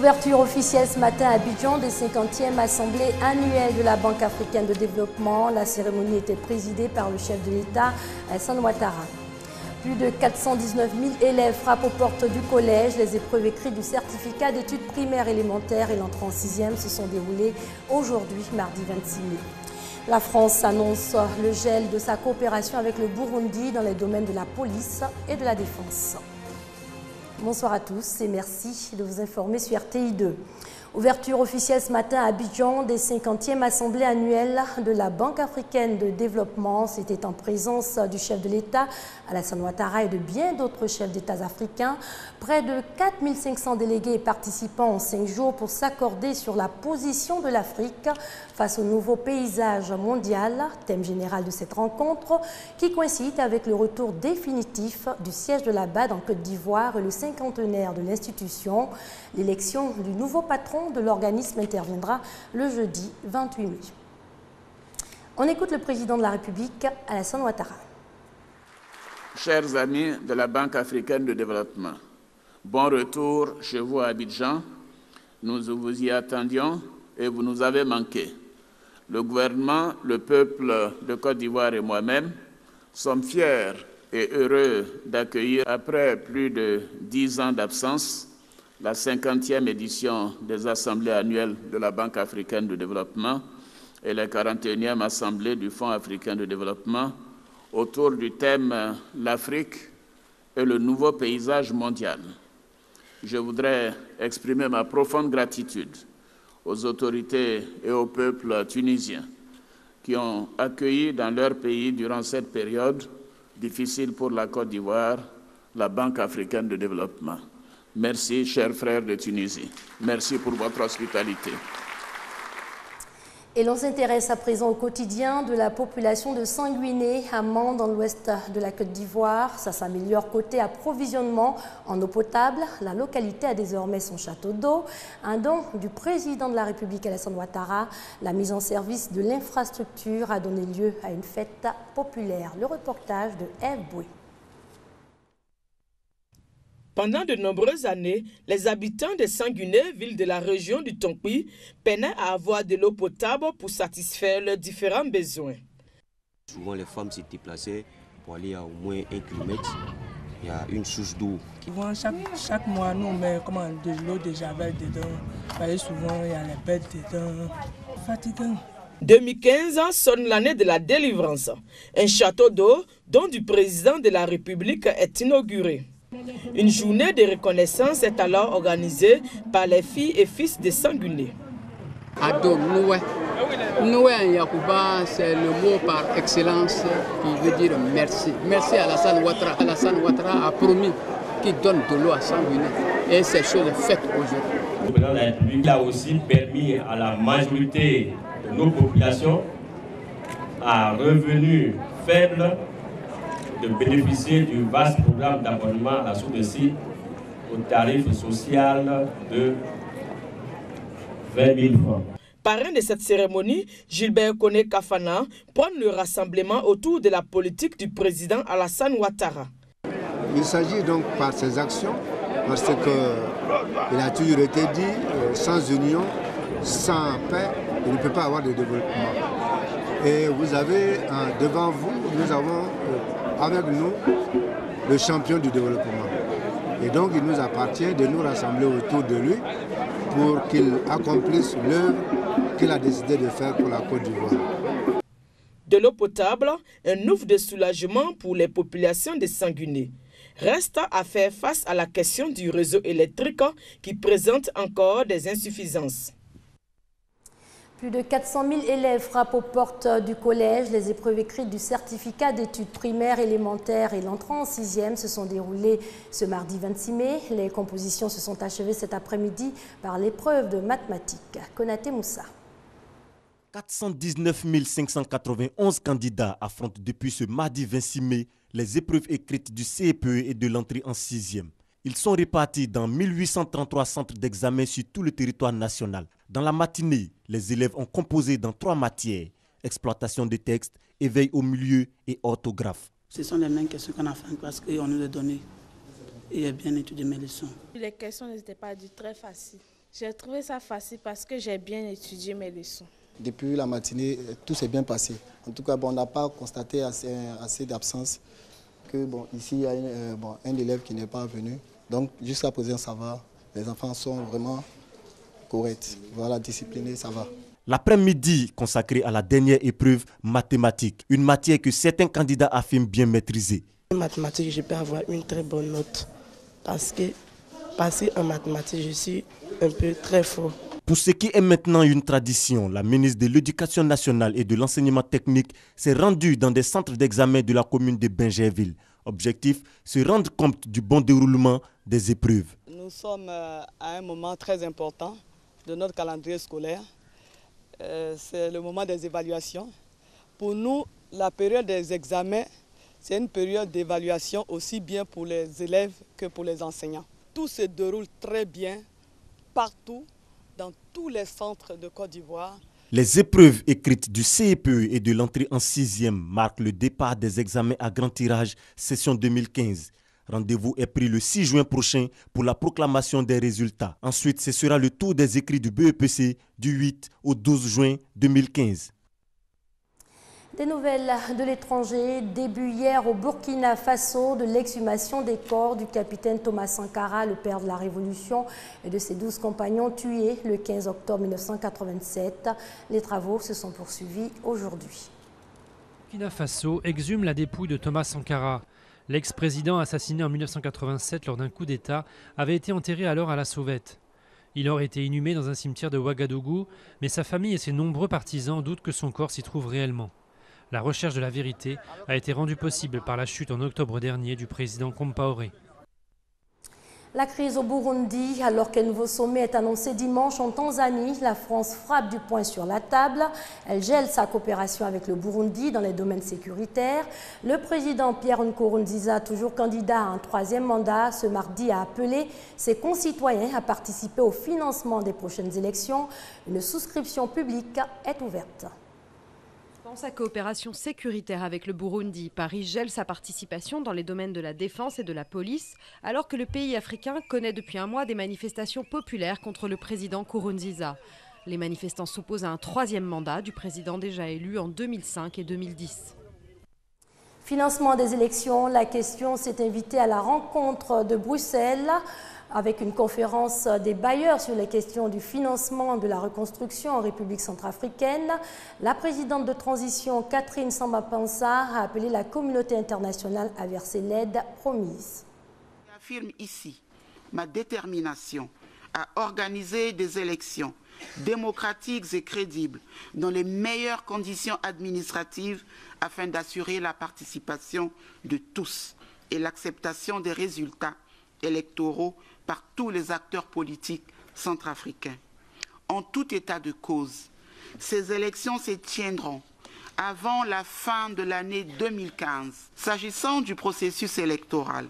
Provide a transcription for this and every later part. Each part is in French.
Ouverture officielle ce matin à Abidjan des 50e assemblées annuelles de la Banque africaine de développement. La cérémonie était présidée par le chef de l'État, Alassane Ouattara. Plus de 419 000 élèves frappent aux portes du collège. Les épreuves écrites du certificat d'études primaires élémentaires et l'entrée en 6e se sont déroulées aujourd'hui, mardi 26 mai. La France annonce le gel de sa coopération avec le Burundi dans les domaines de la police et de la défense. Bonsoir à tous et merci de vous informer sur RTI 2. Ouverture officielle ce matin à Abidjan des 50e assemblées annuelles de la Banque africaine de développement. C'était en présence du chef de l'État, Alassane Ouattara, et de bien d'autres chefs d'État africains. Près de 4500 délégués et participants en 5 jours pour s'accorder sur la position de l'Afrique face au nouveau paysage mondial, thème général de cette rencontre qui coïncide avec le retour définitif du siège de la BAD en Côte d'Ivoire et le cinquantenaire de l'institution. L'élection du nouveau patron de l'organisme interviendra le jeudi 28 mai. On écoute le président de la République, Alassane Ouattara. Chers amis de la Banque africaine de développement, bon retour chez vous à Abidjan. Nous vous y attendions et vous nous avez manqué. Le gouvernement, le peuple de Côte d'Ivoire et moi-même sommes fiers et heureux d'accueillir, après plus de 10 ans d'absence, la 50e édition des assemblées annuelles de la Banque africaine de développement et la 41e assemblée du Fonds africain de développement autour du thème « L'Afrique et le nouveau paysage mondial ». Je voudrais exprimer ma profonde gratitude aux autorités et au peuple tunisien qui ont accueilli dans leur pays durant cette période difficile pour la Côte d'Ivoire, la Banque africaine de développement. Merci, chers frères de Tunisie. Merci pour votre hospitalité. Et l'on s'intéresse à présent au quotidien de la population de Sanguiné, à Mans, dans l'ouest de la Côte d'Ivoire. Ça s'améliore côté approvisionnement en eau potable. La localité a désormais son château d'eau. Un don du président de la République, Alassane Ouattara. La mise en service de l'infrastructure a donné lieu à une fête populaire. Le reportage de Ève Boué. Pendant de nombreuses années, les habitants de Sanguiné, ville de la région du Tonkpi, peinaient à avoir de l'eau potable pour satisfaire leurs différents besoins. Souvent, les femmes s'étaient déplacées pour aller à au moins 1 kilomètre. Il y a une source d'eau. Chaque mois, nous, on met de l'eau de javel dedans. Et souvent, il y a les bêtes dedans. Fatigant. 2015 sonne l'année de la délivrance. Un château d'eau, dont du président de la République, est inauguré. Une journée de reconnaissance est alors organisée par les filles et fils de Sanguiné. Ado Noué. Noué en Yacouba, c'est le mot par excellence qui veut dire merci. Merci à Alassane Ouattara. Alassane Ouattara a promis qu'il donne de l'eau à Sanguiné. Et ces choses sont faites aujourd'hui. Le président de la République a aussi permis à la majorité de nos populations à revenus faibles de bénéficier du vaste programme d'abonnement à la source de site au tarif social de 20 000 francs. Parrain de cette cérémonie, Gilbert Koné Kafana prône le rassemblement autour de la politique du président Alassane Ouattara. Il s'agit donc par ces actions, parce qu'il a toujours été dit, sans union, sans paix, il ne peut pas avoir de développement. Et vous avez devant vous, nous avons avec nous le champion du développement. Et donc il nous appartient de nous rassembler autour de lui pour qu'il accomplisse l'œuvre qu'il a décidé de faire pour la Côte d'Ivoire. De l'eau potable, un ouf de soulagement pour les populations de Sanguiné. Reste à faire face à la question du réseau électrique qui présente encore des insuffisances. Plus de 400 000 élèves frappent aux portes du collège. Les épreuves écrites du certificat d'études primaires élémentaires et l'entrée en 6e se sont déroulées ce mardi 26 mai. Les compositions se sont achevées cet après-midi par l'épreuve de mathématiques. Konaté Moussa. 419 591 candidats affrontent depuis ce mardi 26 mai les épreuves écrites du CPE et de l'entrée en 6e. Ils sont répartis dans 1833 centres d'examen sur tout le territoire national. Dans la matinée, les élèves ont composé dans 3 matières, exploitation des textes, éveil au milieu et orthographe. Ce sont les mêmes questions qu'on a fait parce qu'on nous a donné et a bien étudié mes leçons. Les questions n'étaient pas très faciles. J'ai trouvé ça facile parce que j'ai bien étudié mes leçons. Depuis la matinée, tout s'est bien passé. En tout cas, on n'a pas constaté assez d'absence. Ici, il y a un élève qui n'est pas venu. Donc, jusqu'à présent, ça va. Les enfants sont vraiment corrects. Voilà, disciplinés, ça va. L'après-midi consacré à la dernière épreuve mathématique, une matière que certains candidats affirment bien maîtriser. En mathématiques, je peux avoir une très bonne note parce que en mathématiques, je suis un peu très fort. Pour ce qui est maintenant une tradition, la ministre de l'Éducation nationale et de l'enseignement technique s'est rendue dans des centres d'examen de la commune de Bingerville. Objectif, se rendre compte du bon déroulement des épreuves. Nous sommes à un moment très important de notre calendrier scolaire. C'est le moment des évaluations. Pour nous, la période des examens, c'est une période d'évaluation aussi bien pour les élèves que pour les enseignants. Tout se déroule très bien partout, dans tous les centres de Côte d'Ivoire. Les épreuves écrites du CEPE et de l'entrée en 6e marquent le départ des examens à grand tirage session 2015. Rendez-vous est pris le 6 juin prochain pour la proclamation des résultats. Ensuite, ce sera le tour des écrits du BEPC du 8 au 12 juin 2015. Des nouvelles de l'étranger, début hier au Burkina Faso de l'exhumation des corps du capitaine Thomas Sankara, le père de la Révolution, et de ses 12 compagnons tués le 15 octobre 1987. Les travaux se sont poursuivis aujourd'hui. Burkina Faso exhume la dépouille de Thomas Sankara. L'ex-président assassiné en 1987 lors d'un coup d'État avait été enterré alors à la sauvette. Il aurait été inhumé dans un cimetière de Ouagadougou, mais sa famille et ses nombreux partisans doutent que son corps s'y trouve réellement. La recherche de la vérité a été rendue possible par la chute en octobre dernier du président Compaoré. La crise au Burundi, alors qu'un nouveau sommet est annoncé dimanche en Tanzanie, la France frappe du poing sur la table. Elle gèle sa coopération avec le Burundi dans les domaines sécuritaires. Le président Pierre Nkurunziza, toujours candidat à un 3e mandat, ce mardi a appelé ses concitoyens à participer au financement des prochaines élections. Une souscription publique est ouverte. Dans sa coopération sécuritaire avec le Burundi, Paris gèle sa participation dans les domaines de la défense et de la police, alors que le pays africain connaît depuis un mois des manifestations populaires contre le président Nkurunziza. Les manifestants s'opposent à un 3e mandat du président déjà élu en 2005 et 2010. Financement des élections, la question s'est invitée à la rencontre de Bruxelles avec une conférence des bailleurs sur les questions du financement de la reconstruction en République centrafricaine. La présidente de transition, Catherine Samba-Panza, a appelé la communauté internationale à verser l'aide promise. J'affirme ici ma détermination à organiser des élections démocratiques et crédibles dans les meilleures conditions administratives afin d'assurer la participation de tous et l'acceptation des résultats électoraux par tous les acteurs politiques centrafricains. En tout état de cause, ces élections se tiendront avant la fin de l'année 2015. S'agissant du processus électoral,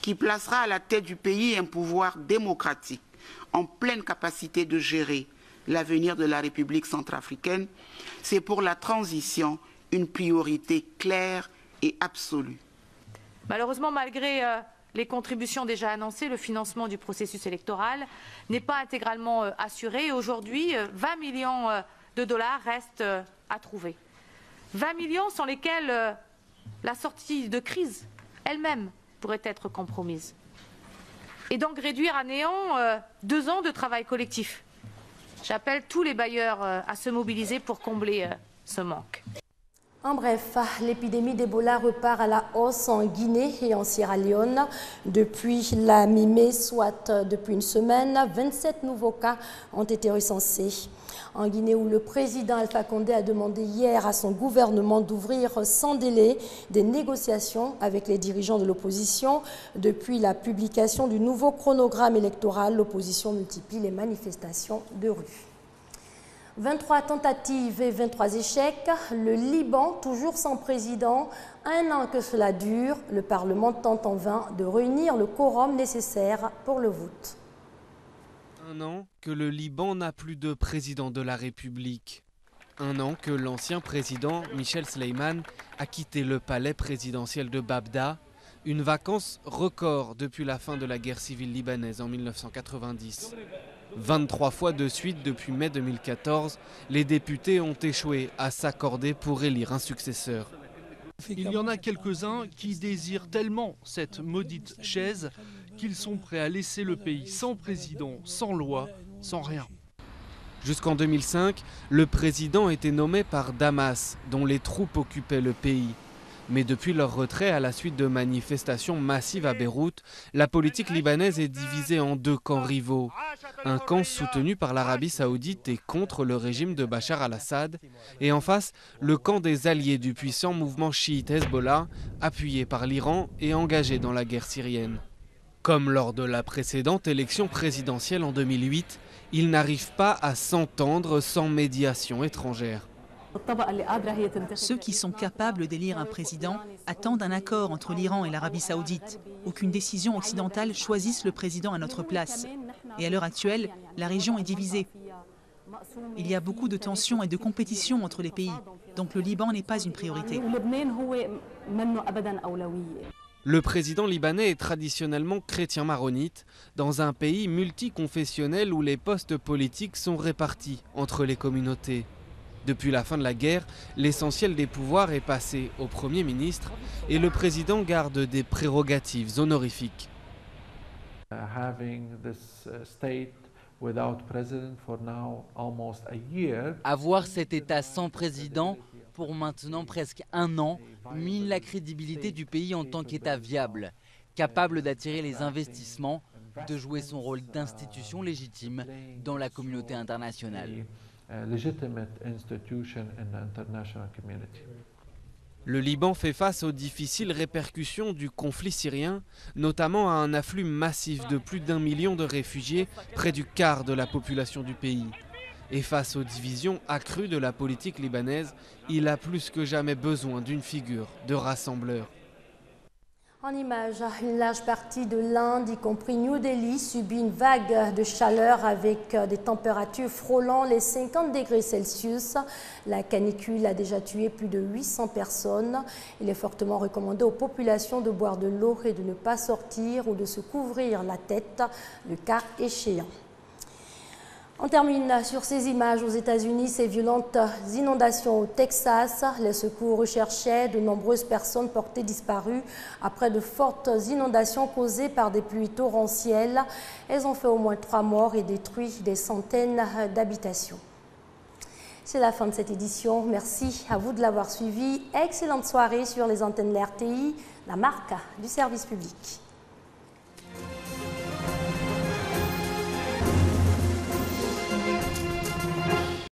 qui placera à la tête du pays un pouvoir démocratique en pleine capacité de gérer l'avenir de la République centrafricaine, c'est pour la transition une priorité claire et absolue. Malheureusement, malgré les contributions déjà annoncées, le financement du processus électoral n'est pas intégralement assuré. Aujourd'hui, 20 millions de dollars restent à trouver. 20 millions sans lesquels la sortie de crise elle-même pourrait être compromise. Et donc réduire à néant 2 ans de travail collectif. J'appelle tous les bailleurs à se mobiliser pour combler ce manque. En bref, l'épidémie d'Ebola repart à la hausse en Guinée et en Sierra Leone. Depuis la mi-mai, soit depuis une semaine, 27 nouveaux cas ont été recensés. En Guinée, où le président Alpha Condé a demandé hier à son gouvernement d'ouvrir sans délai des négociations avec les dirigeants de l'opposition. Depuis la publication du nouveau chronogramme électoral, l'opposition multiplie les manifestations de rue. 23 tentatives et 23 échecs. Le Liban, toujours sans président. 1 an que cela dure, le Parlement tente en vain de réunir le quorum nécessaire pour le vote. 1 an que le Liban n'a plus de président de la République. 1 an que l'ancien président, Michel Sleiman, a quitté le palais présidentiel de Babda. Une vacance record depuis la fin de la guerre civile libanaise en 1990. 23 fois de suite depuis mai 2014, les députés ont échoué à s'accorder pour élire un successeur. Il y en a quelques-uns qui désirent tellement cette maudite chaise qu'ils sont prêts à laisser le pays sans président, sans loi, sans rien. Jusqu'en 2005, le président était nommé par Damas, dont les troupes occupaient le pays. Mais depuis leur retrait à la suite de manifestations massives à Beyrouth, la politique libanaise est divisée en deux camps rivaux. Un camp soutenu par l'Arabie saoudite et contre le régime de Bachar al-Assad, et en face, le camp des alliés du puissant mouvement chiite Hezbollah, appuyé par l'Iran et engagé dans la guerre syrienne. Comme lors de la précédente élection présidentielle en 2008, ils n'arrivent pas à s'entendre sans médiation étrangère. Ceux qui sont capables d'élire un président attendent un accord entre l'Iran et l'Arabie saoudite. Aucune décision occidentale choisisse le président à notre place. Et à l'heure actuelle, la région est divisée. Il y a beaucoup de tensions et de compétition entre les pays. Donc le Liban n'est pas une priorité. Le président libanais est traditionnellement chrétien maronite, dans un pays multiconfessionnel où les postes politiques sont répartis entre les communautés. Depuis la fin de la guerre, l'essentiel des pouvoirs est passé au Premier ministre et le président garde des prérogatives honorifiques. Avoir cet État sans président pour maintenant presque un an mine la crédibilité du pays en tant qu'État viable, capable d'attirer les investissements, de jouer son rôle d'institution légitime dans la communauté internationale. Le Liban fait face aux difficiles répercussions du conflit syrien, notamment à un afflux massif de plus d'1 million de réfugiés, près du quart de la population du pays. Et face aux divisions accrues de la politique libanaise, il a plus que jamais besoin d'une figure de rassembleur. En image, une large partie de l'Inde, y compris New Delhi, subit une vague de chaleur avec des températures frôlant les 50 degrés Celsius. La canicule a déjà tué plus de 800 personnes. Il est fortement recommandé aux populations de boire de l'eau et de ne pas sortir ou de se couvrir la tête, le cas échéant. On termine sur ces images aux États-Unis, ces violentes inondations au Texas. Les secours recherchaient de nombreuses personnes portées disparues après de fortes inondations causées par des pluies torrentielles. Elles ont fait au moins 3 morts et détruit des centaines d'habitations. C'est la fin de cette édition. Merci à vous de l'avoir suivi. Excellente soirée sur les antennes de l'RTI, la marque du service public.